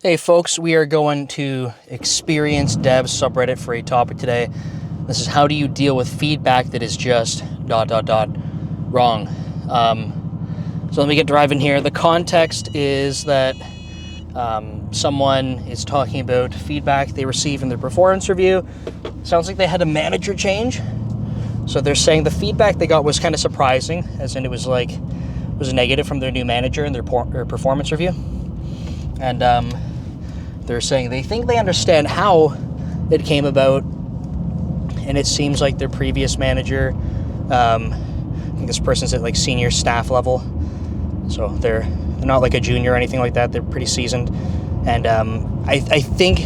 Hey folks, we are going to ExperiencedDevs subreddit for a topic today. This is how do you deal with feedback that is just ... wrong. So let me get driving here. The context is that someone is talking about feedback they received in their performance review. Sounds like they had a manager change. So they're saying the feedback they got was kind of surprising, as in it was negative from their new manager in their performance review. And they're saying they think they understand how it came about, and it seems like their previous manager, I think this person's at like senior staff level, so they're not like a junior or anything like that. They're pretty seasoned, and I think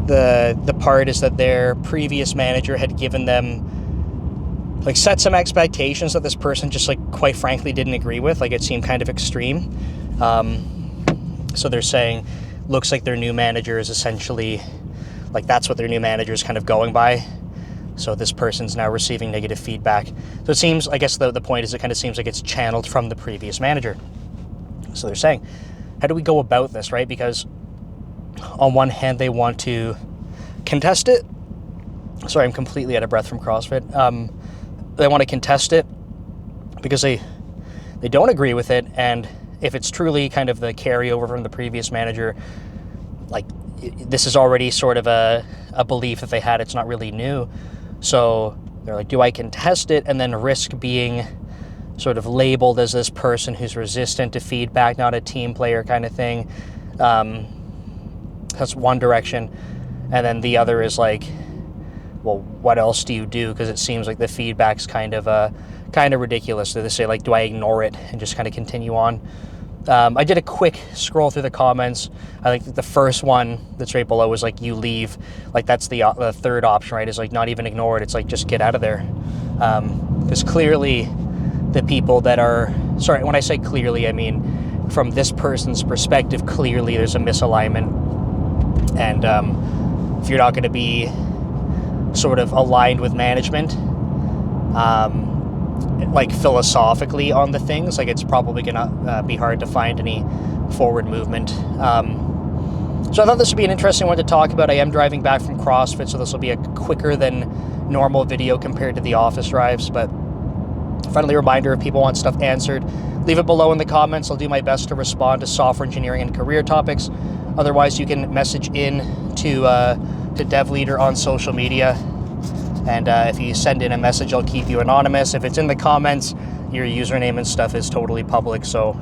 the part is that their previous manager had given them, like, set some expectations that this person just, like, quite frankly didn't agree with. Like, it seemed kind of extreme. So they're saying, looks like their new manager is essentially, like, that's what their new manager is kind of going by. So this person's now receiving negative feedback. So it seems, I guess the point is, it kind of seems like it's channeled from the previous manager. So they're saying, how do we go about this, right? Because on one hand, they want to contest it. Sorry, I'm completely out of breath from CrossFit. They want to contest it because they don't agree with it, and if it's truly kind of the carryover from the previous manager, like, this is already sort of a belief that they had. It's not really new. So they're like, do I contest it and then risk being sort of labeled as this person who's resistant to feedback, not a team player kind of thing? That's one direction. And then the other is like, well, what else do you do? Because it seems like the feedback's kind of ridiculous. So they say, like, do I ignore it and just kind of continue on? I did a quick scroll through the comments. I think the first one that's right below was like, you leave. Like, that's the third option, right? Is like, not even ignore it. It's like, just get out of there. Because clearly the people that are, sorry, when I say clearly, I mean from this person's perspective, clearly there's a misalignment. And if you're not going to be sort of aligned with management, like philosophically on the things, like, it's probably gonna be hard to find any forward movement. So I thought this would be an interesting one to talk about. I am driving back from CrossFit, so this will be a quicker than normal video compared to the office drives, but friendly reminder, if people want stuff answered, leave it below in the comments. I'll do my best to respond to software engineering and career topics. Otherwise, you can message in to Dev Leader on social media. And if you send in a message, I'll keep you anonymous. If it's in the comments, your username and stuff is totally public, so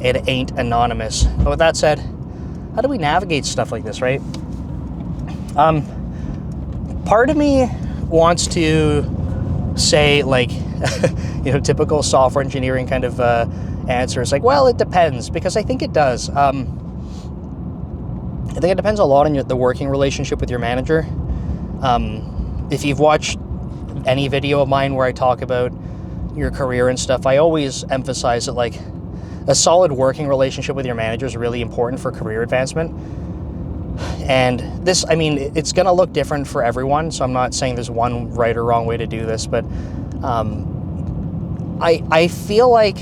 it ain't anonymous. But with that said, how do we navigate stuff like this, right? Part of me wants to say, like, typical software engineering kind of answer is like, well, it depends, because I think it does. I think it depends a lot on the working relationship with your manager. If you've watched any video of mine where I talk about your career and stuff, I always emphasize that, like, a solid working relationship with your manager is really important for career advancement. And this, I mean, it's going to look different for everyone, so I'm not saying there's one right or wrong way to do this, but I feel like,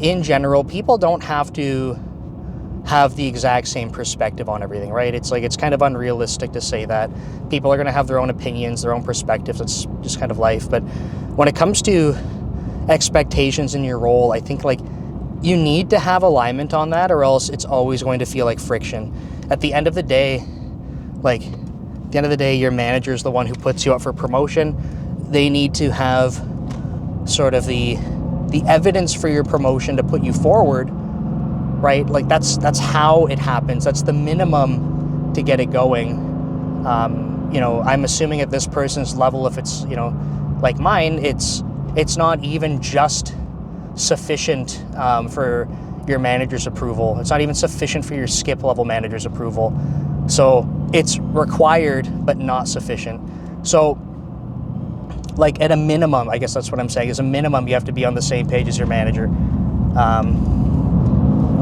in general, people don't have to have the exact same perspective on everything, right? It's like, it's kind of unrealistic to say that. People are going to have their own opinions, their own perspectives. It's just kind of life. But when it comes to expectations in your role, I think, like, you need to have alignment on that, or else it's always going to feel like friction. At the end of the day, your manager is the one who puts you up for promotion. They need to have sort of the evidence for your promotion to put you forward, right? Like, that's how it happens. That's the minimum to get it going. I'm assuming at this person's level, if it's, like mine, it's not even just sufficient for your manager's approval. It's not even sufficient for your skip level manager's approval. So it's required, but not sufficient. So, like, at a minimum, I guess that's what I'm saying, is a minimum, you have to be on the same page as your manager.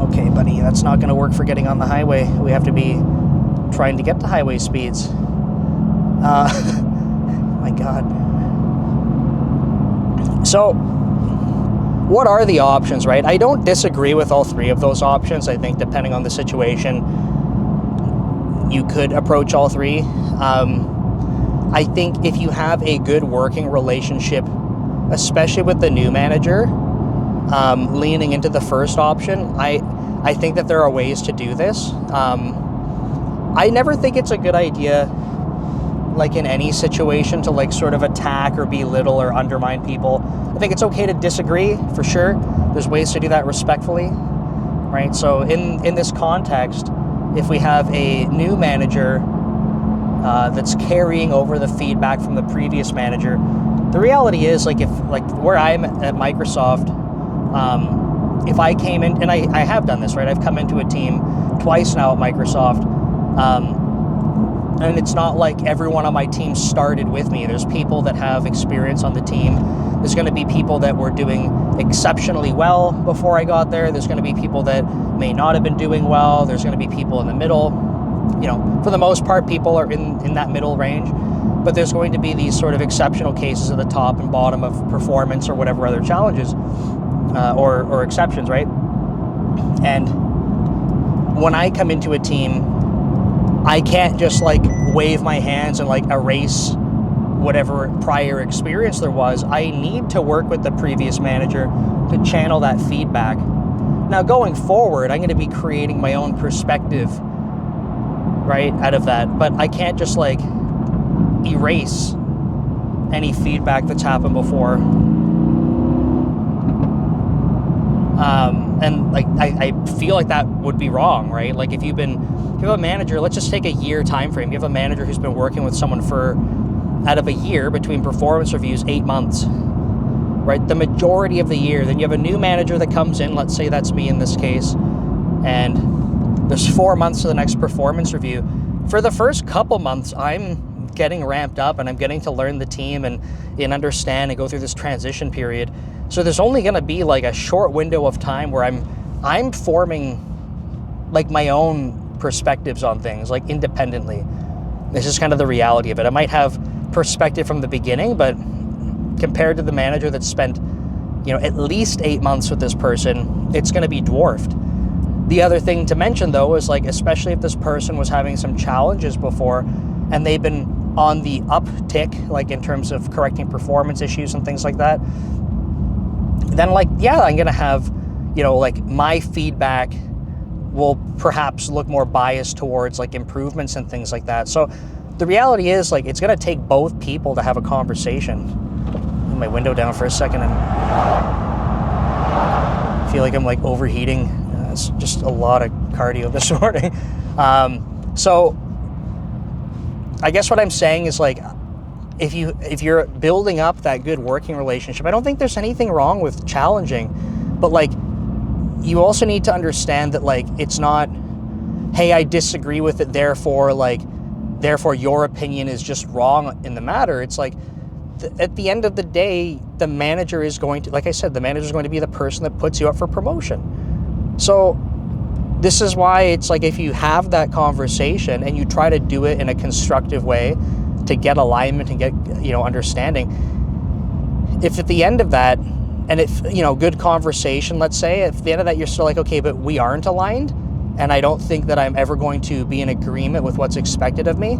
Okay, buddy, that's not going to work for getting on the highway. We have to be trying to get to highway speeds. My God. So, what are the options, right? I don't disagree with all three of those options. I think depending on the situation, you could approach all three. I think if you have a good working relationship, especially with the new manager, leaning into the first option, I think that there are ways to do this. I never think it's a good idea, like in any situation, to like sort of attack or belittle or undermine people. I think it's okay to disagree, for sure. There's ways to do that respectfully, right? So in this context, if we have a new manager that's carrying over the feedback from the previous manager, the reality is, like, if like where I'm at Microsoft, if I came in, and I have done this, right? I've come into a team twice now at Microsoft, and it's not like everyone on my team started with me. There's people that have experience on the team. There's going to be people that were doing exceptionally well before I got there. There's going to be people that may not have been doing well. There's going to be people in the middle. You know, for the most part, people are in that middle range. But there's going to be these sort of exceptional cases at the top and bottom of performance or whatever other challenges or exceptions, right? And when I come into a team, I can't just like wave my hands and like erase whatever prior experience there was. I need to work with the previous manager to channel that feedback. Now, going forward, I'm going to be creating my own perspective, right, out of that. But I can't just like erase any feedback that's happened before. And like I feel like that would be wrong, right? Like if you have a manager, let's just take a year time frame. You have a manager who's been working with someone for, out of a year, between performance reviews, 8 months, right? The majority of the year. Then you have a new manager that comes in, let's say that's me in this case, and there's 4 months to the next performance review. For the first couple months, I'm getting ramped up and I'm getting to learn the team and understand and go through this transition period. So there's only going to be like a short window of time where I'm forming like my own perspectives on things, like independently. This is kind of the reality of it. I might have perspective from the beginning, but compared to the manager that spent, you know, at least 8 months with this person, it's going to be dwarfed. The other thing to mention though is, like, especially if this person was having some challenges before and they've been on the uptick, like in terms of correcting performance issues and things like that, then like, yeah, I'm going to have, you know, like my feedback will perhaps look more biased towards like improvements and things like that. So the reality is, like, it's going to take both people to have a conversation. Put my window down for a second and I feel like I'm like overheating. It's just a lot of cardio this morning. So I guess what I'm saying is, like, if you're building up that good working relationship, I don't think there's anything wrong with challenging, but like, you also need to understand that, like, it's not, hey, I disagree with it, therefore your opinion is just wrong in the matter. It's like, at the end of the day, the manager is going to, like I said, the manager is going to be the person that puts you up for promotion. So this is why it's like, if you have that conversation and you try to do it in a constructive way to get alignment and get, you know, understanding, if at the end of that, and if, you know, good conversation, let's say, at the end of that, you're still like, okay, but we aren't aligned, and I don't think that I'm ever going to be in agreement with what's expected of me,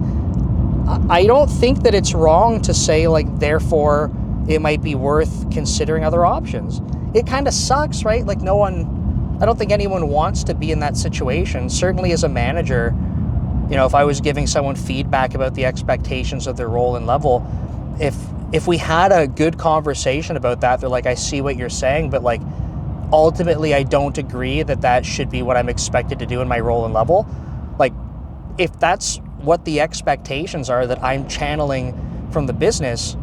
I don't think that it's wrong to say, like, therefore, it might be worth considering other options. It kind of sucks, right? Like, I don't think anyone wants to be in that situation. Certainly as a manager, you know, if I was giving someone feedback about the expectations of their role and level, if we had a good conversation about that, they're like, I see what you're saying, but like, ultimately I don't agree that should be what I'm expected to do in my role and level. Like, if that's what the expectations are that I'm channeling from the business,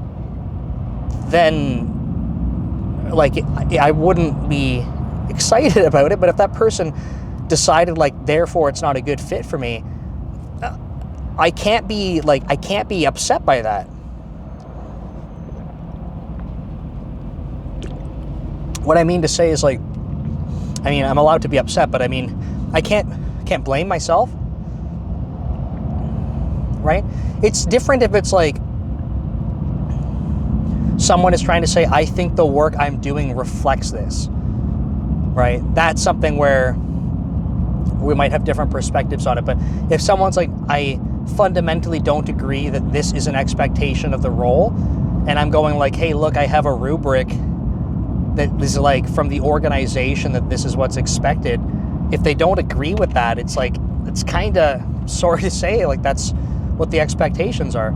then like, I wouldn't be excited about it. But if that person decided, like, therefore it's not a good fit for me, I can't be upset by that. What I mean to say is, like, I mean, I'm allowed to be upset, but I mean, I can't blame myself, right? It's different if it's like someone is trying to say, I think the work I'm doing reflects this, right? That's something where we might have different perspectives on it. But if someone's like, I fundamentally don't agree that this is an expectation of the role, and I'm going like, hey, look, I have a rubric that is like from the organization that this is what's expected. If they don't agree with that, it's like, it's kind of, sorry to say, like that's what the expectations are.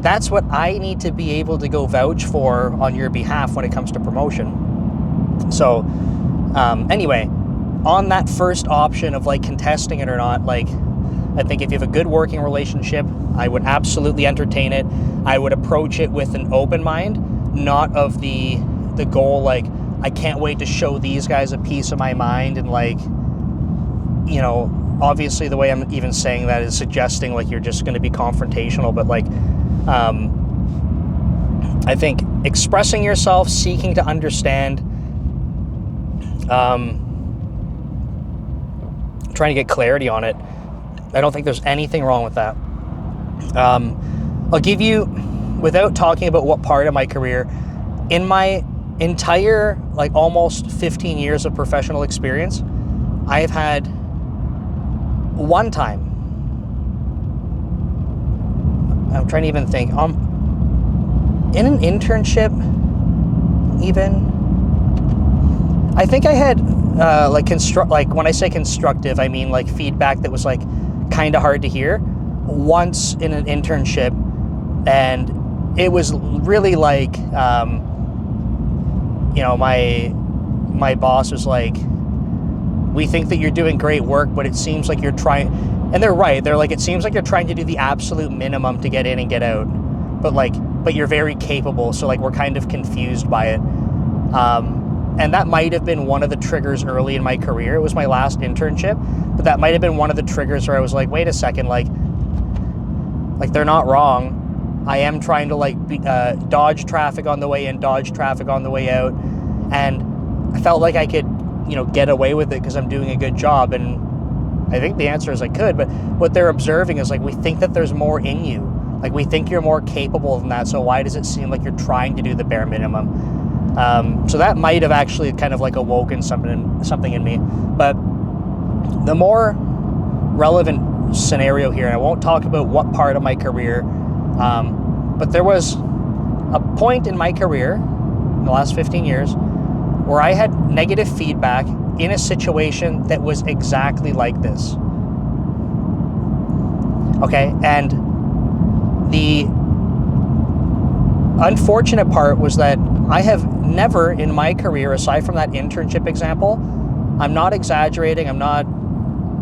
That's what I need to be able to go vouch for on your behalf when it comes to promotion. So anyway, on that first option of like contesting it or not, like I think if you have a good working relationship, I would absolutely entertain it. I would approach it with an open mind, not of the goal like, I can't wait to show these guys a piece of my mind, and like, you know, obviously the way I'm even saying that is suggesting like you're just going to be confrontational, but like I think expressing yourself, seeking to understand, trying to get clarity on it, I don't think there's anything wrong with that. I'll give you, without talking about what part of my career, in my entire like almost 15 years of professional experience, I've had one time, I'm trying to even think, in an internship even, I think I had like when I say constructive, I mean like feedback that was like kind of hard to hear once in an internship, and it was really like you know, my boss was like, we think that you're doing great work, but it seems like you're trying, and they're right, they're like, it seems like you're trying to do the absolute minimum to get in and get out, but you're very capable, so like we're kind of confused by it. And that might have been one of the triggers early in my career. It was my last internship, but that might have been one of the triggers where I was like, wait a second, like they're not wrong. I am trying to like dodge traffic on the way in, dodge traffic on the way out, and I felt like I could, you know, get away with it because I'm doing a good job. And I think the answer is I could, but what they're observing is like, we think that there's more in you. Like, we think you're more capable than that, so why does it seem like you're trying to do the bare minimum? So that might have actually kind of like awoken something in me. But the more relevant scenario here, and I won't talk about what part of my career, but there was a point in my career in the last 15 years where I had negative feedback in a situation that was exactly like this. Okay, and the unfortunate part was that I have never in my career, aside from that internship example, I'm not exaggerating, I'm not,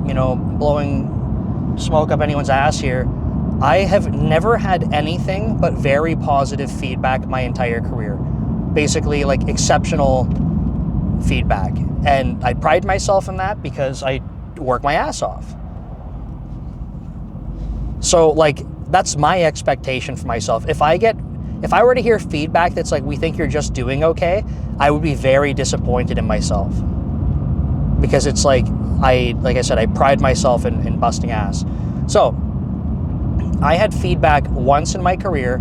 you know, blowing smoke up anyone's ass here, I have never had anything but very positive feedback my entire career. Basically, like, exceptional feedback. And I pride myself in that because I work my ass off. So, like, that's my expectation for myself. If I were to hear feedback that's like, we think you're just doing okay, I would be very disappointed in myself. Because it's like I said, I pride myself in busting ass. So, I had feedback once in my career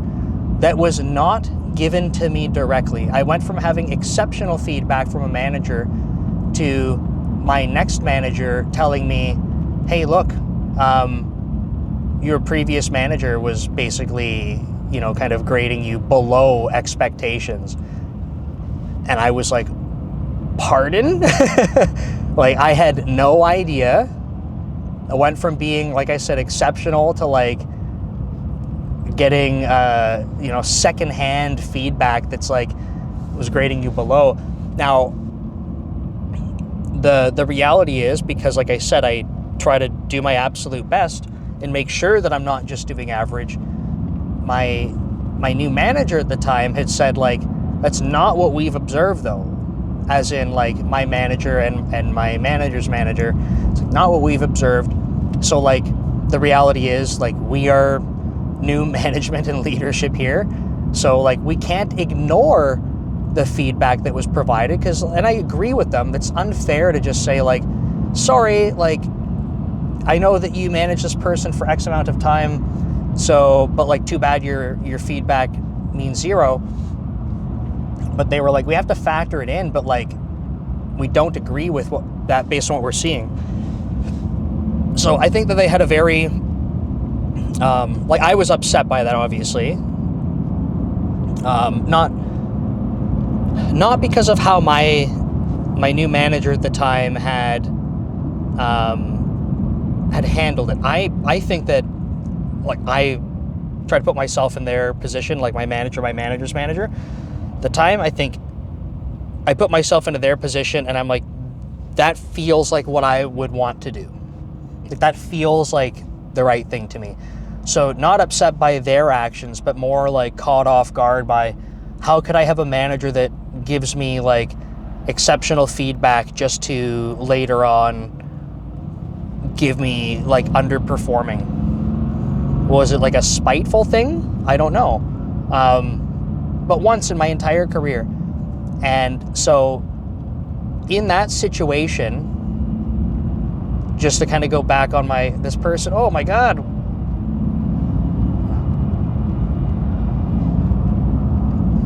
that was not given to me directly. I went from having exceptional feedback from a manager to my next manager telling me, hey, look, your previous manager was basically, you know, kind of grading you below expectations. And I was like, pardon? Like, I had no idea. I went from being, like I said, exceptional to like getting, you know, secondhand feedback that's like, was grading you below. Now, the reality is, because like I said, I try to do my absolute best and make sure that I'm not just doing average. My new manager at the time had said, like, that's not what we've observed though. As in, like, my manager and my manager's manager. It's like, not what we've observed. So, like, the reality is, like, we are new management and leadership here. So, like, we can't ignore the feedback that was provided, and I agree with them, that's unfair to just say, like, sorry, like, I know that you manage this person for X amount of time, so, but like, too bad your feedback means zero. but they were like, we have to factor it in, but like, we don't agree with that based on what we're seeing. So I think that they had a very, like, I was upset by that, obviously. Not because of how my new manager at the time had handled it. I think that, like, I try to put myself in their position, like my manager's manager. At the time, I think I put myself into their position, and I'm like, that feels like what I would want to do. Like, that feels like the right thing to me. So not upset by their actions, but more like caught off guard by, how could I have a manager that gives me like exceptional feedback just to later on give me like underperforming? Was it like a spiteful thing? I don't know. But once in my entire career. And so in that situation, just to kind of go back on this person, oh my God.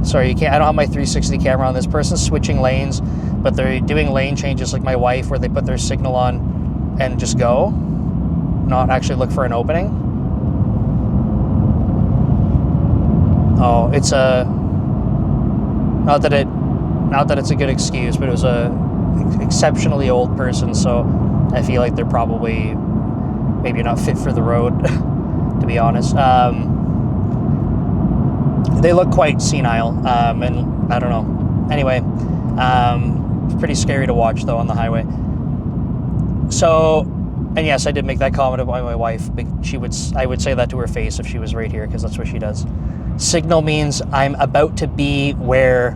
Sorry, I don't have my 360 camera on. This person's switching lanes, but they're doing lane changes like my wife, where they put their signal on and just go, not actually look for an opening. Oh, it's not that it's a good excuse, but it was a exceptionally old person, so I feel like they're probably maybe not fit for the road, to be honest. They look quite senile, and I don't know. Anyway, it's pretty scary to watch, though, on the highway. So, and yes, I did make that comment about my wife. I would say that to her face if she was right here, because that's what she does. Signal means I'm about to be where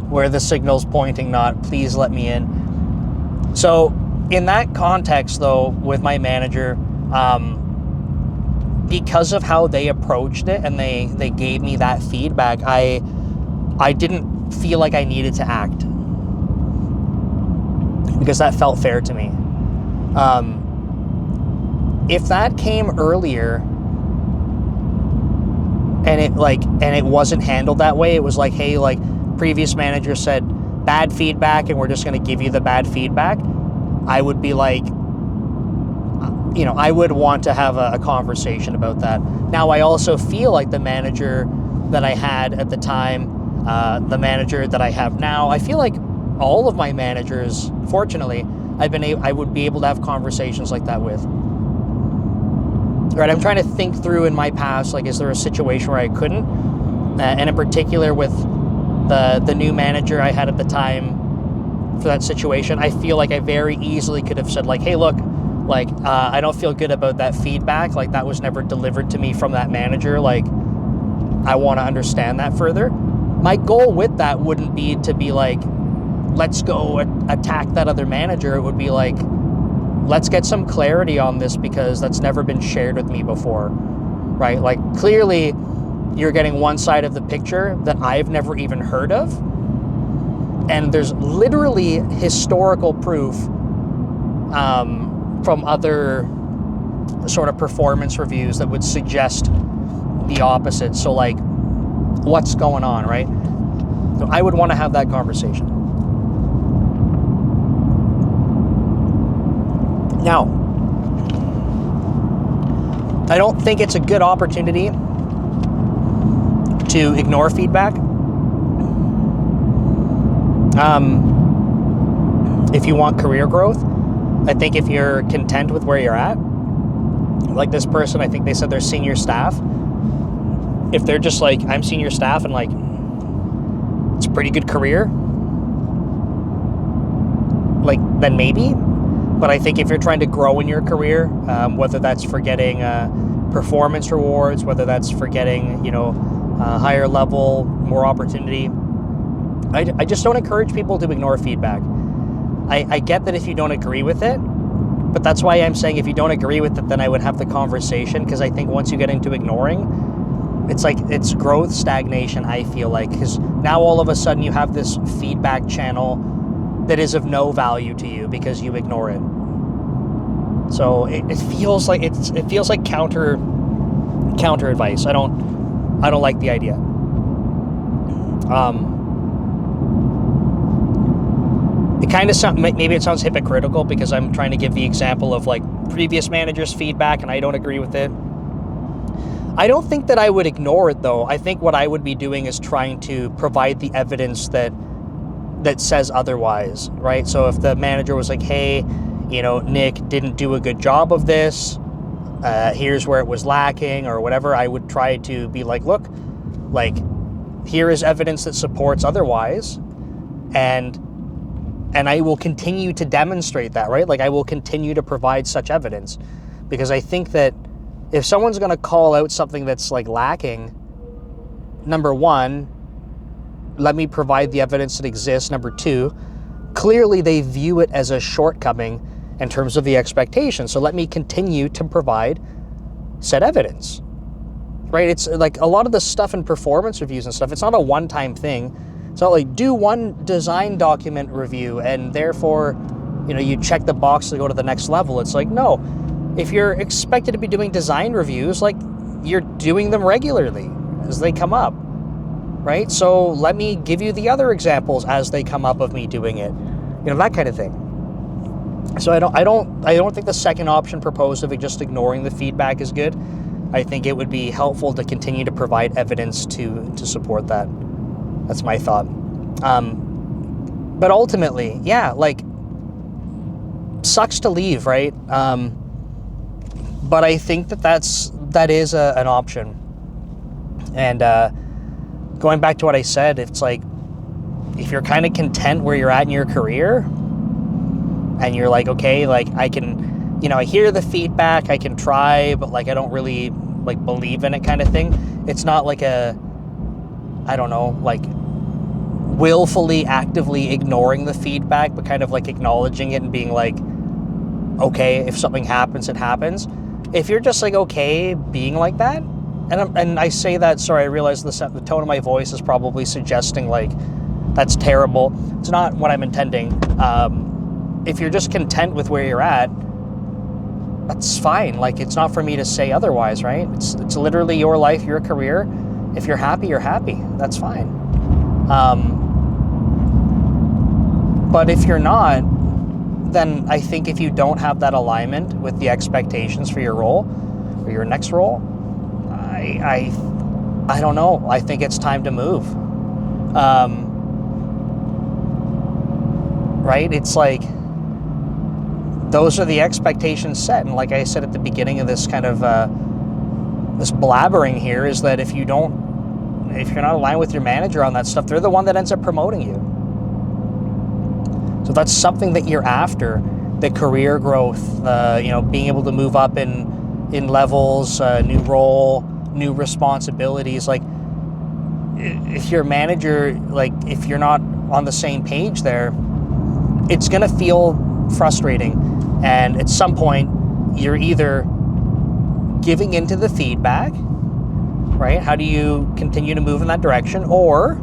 where the signal's pointing, not please let me in. So in that context, though, with my manager, because of how they approached it and they gave me that feedback, I didn't feel like I needed to act, because that felt fair to me. If that came earlier and it wasn't handled that way, it was like, hey, like, previous manager said bad feedback and we're just going to give you the bad feedback, I would be like, I would want to have a conversation about that. Now, I also feel like the manager that I had at the time, the manager that I have now, I feel like all of my managers, fortunately, I would be able to have conversations like that with. Right, I'm trying to think through in my past, like, is there a situation where I couldn't? And in particular with the new manager I had at the time for that situation, I feel like I very easily could have said, like, hey, look, like, I don't feel good about that feedback. Like, that was never delivered to me from that manager. Like, I want to understand that further. My goal with that wouldn't be to be like, let's go attack that other manager. It would be like, let's get some clarity on this, because that's never been shared with me before, right? Like, clearly you're getting one side of the picture that I've never even heard of. And there's literally historical proof from other sort of performance reviews that would suggest the opposite. So, like, what's going on, right? So I would want to have that conversation. Now, I don't think it's a good opportunity to ignore feedback. If you want career growth, I think if you're content with where you're at, like this person, I think they said they're senior staff. If they're just like, I'm senior staff and like, it's a pretty good career, like, then maybe. But I think if you're trying to grow in your career, whether that's for getting performance rewards, whether that's for getting, higher level, more opportunity, I just don't encourage people to ignore feedback. I get that if you don't agree with it, but that's why I'm saying if you don't agree with it, then I would have the conversation, because I think once you get into ignoring, it's like, it's growth stagnation, I feel like, because now all of a sudden you have this feedback channel that is of no value to you because you ignore it. So it feels like counter advice. I don't like the idea. it kind of sounds, maybe it sounds hypocritical because I'm trying to give the example of like previous managers' feedback and I don't agree with it. I don't think that I would ignore it though. I think what I would be doing is trying to provide the evidence that says otherwise, right? So if the manager was like, hey, Nick didn't do a good job of this, here's where it was lacking or whatever, I would try to be like, look, like, here is evidence that supports otherwise, and I will continue to demonstrate that, right? Like, I will continue to provide such evidence, because I think that if someone's going to call out something that's like lacking, number one, let me provide the evidence that exists. Number two, clearly they view it as a shortcoming in terms of the expectation. So let me continue to provide said evidence, right? It's like a lot of the stuff in performance reviews and stuff, it's not a one-time thing. It's not like do one design document review and therefore, you check the box to go to the next level. It's like, no, if you're expected to be doing design reviews, like you're doing them regularly as they come up, right? So let me give you the other examples as they come up of me doing it, that kind of thing. So I don't think the second option proposed of just ignoring the feedback is good. I think it would be helpful to continue to provide evidence to support that. That's my thought. But ultimately, yeah, like, sucks to leave, right? But I think that is an option. And going back to what I said, it's like, if you're kind of content where you're at in your career, and you're like, okay, like I can, I hear the feedback, I can try, but like I don't really like believe in it kind of thing. It's not like like willfully, actively ignoring the feedback, but kind of like acknowledging it and being like, okay, if something happens, it happens. If you're just like okay being like that, and I say that, sorry, I realize the tone of my voice is probably suggesting like that's terrible. It's not what I'm intending. If you're just content with where you're at, that's fine. Like, it's not for me to say otherwise, right? It's literally your life, your career. If you're happy, you're happy. That's fine. But if you're not, then I think if you don't have that alignment with the expectations for your role or your next role, I don't know. I think it's time to move. Right? It's like, those are the expectations set. And like I said at the beginning of this kind of this blabbering here, is that if you're not aligned with your manager on that stuff, they're the one that ends up promoting you. So that's something that you're after, the career growth, being able to move up in levels, new role, new responsibilities. Like, if your manager, like, if you're not on the same page there, it's going to feel frustrating. And at some point, you're either giving into the feedback, right? How do you continue to move in that direction? Or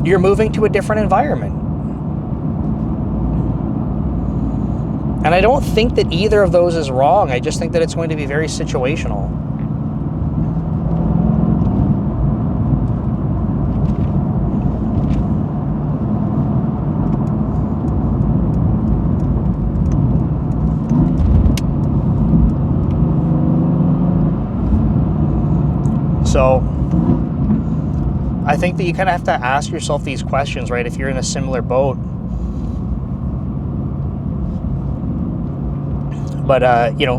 you're moving to a different environment. And I don't think that either of those is wrong. I just think that it's going to be very situational. So I think that you kind of have to ask yourself these questions, right? If you're in a similar boat. But,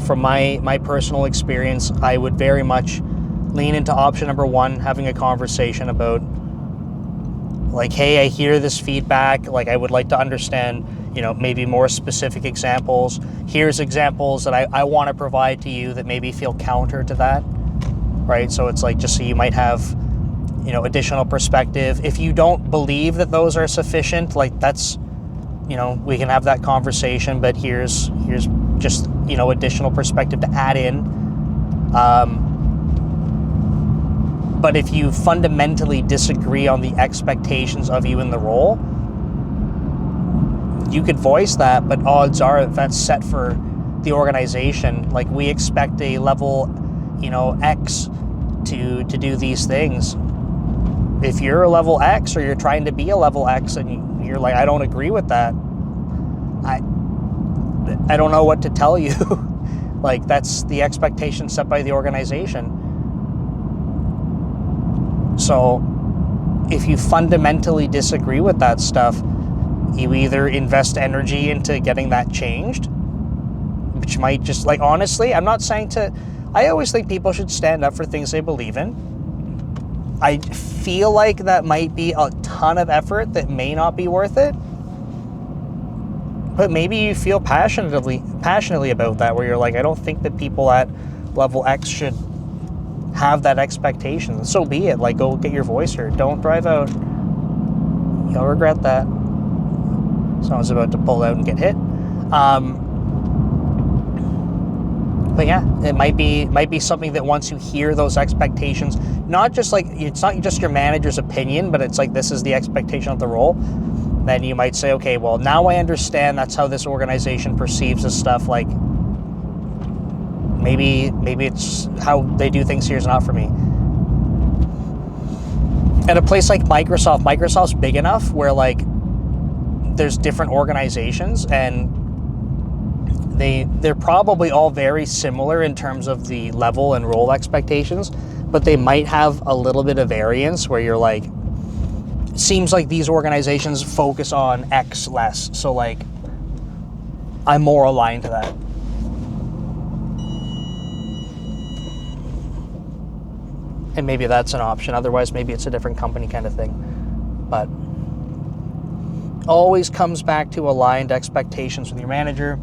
from my personal experience, I would very much lean into option number one, having a conversation about, like, hey, I hear this feedback. Like, I would like to understand, maybe more specific examples. Here's examples that I want to provide to you that maybe feel counter to that, right? So it's like, just so you might have, additional perspective. If you don't believe that those are sufficient, like, that's, we can have that conversation, but here's just, additional perspective to add in. But if you fundamentally disagree on the expectations of you in the role, you could voice that, but odds are that's set for the organization. Like, we expect a level, X to do these things. if you're a level X or you're trying to be a level X and you're like, I don't agree with that, I don't know what to tell you. Like, that's the expectation set by the organization. So if you fundamentally disagree with that stuff, you either invest energy into getting that changed, which might just, like, honestly, I'm not saying to, I always think people should stand up for things they believe in. I feel like that might be a ton of effort that may not be worth it. But maybe you feel passionately about that, where you're like, I don't think that people at level X should have that expectation. So be it. Like, go get your voice heard. Don't drive out. You'll regret that. Someone's about to pull out and get hit. But yeah, it might be something that once you hear those expectations, not just like, it's not just your manager's opinion, but it's like, this is the expectation of the role, then you might say, okay, well, now I understand that's how this organization perceives this stuff. Like, maybe it's how they do things here is not for me. At a place like Microsoft's big enough where, like, there's different organizations, and they're probably all very similar in terms of the level and role expectations, but they might have a little bit of variance where you're like, seems like these organizations focus on X less, so like I'm more aligned to that. And maybe that's an option. Otherwise, maybe it's a different company kind of thing. But always comes back to aligned expectations with your manager.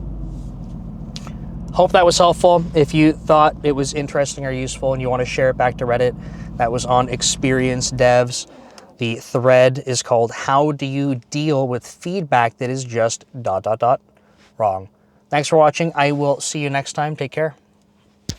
Hope that was helpful. If you thought it was interesting or useful and you want to share it back to Reddit, that was on ExperiencedDevs. The thread is called "How do you deal with feedback that is just ... wrong?" Thanks for watching. I will see you next time. Take care.